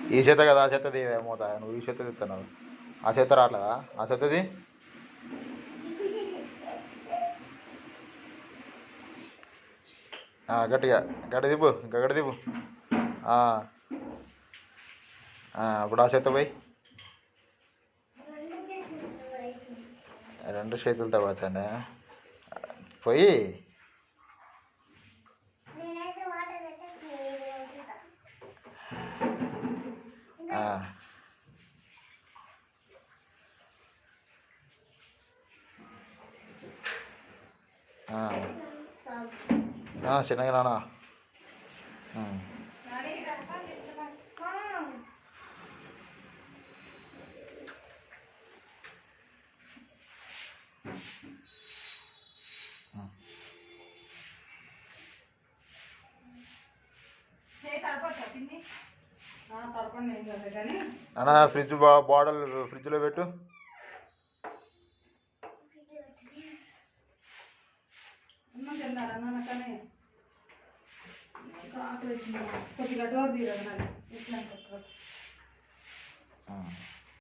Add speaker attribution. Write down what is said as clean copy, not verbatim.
Speaker 1: ఈ చేత కదా ఆ చేతది మూత నువ్వు ఈ చేత తిస్తున్నావు ఆ చేత రావట్లేదా ఆ చేతది గట్టిగా గడ్డ దిబ్బు ఇంకా గడ్డ దిబ్బు ఇప్పుడు ఆ చేత పోయి రెండు చేతులతో పోతానే పోయి చిన్నగా నానా అన్నా ఫ్రిడ్జ్ బాటిల్ ఫ్రిడ్జ్లో పెట్టు కొద్దిగా డోర్ తీయదు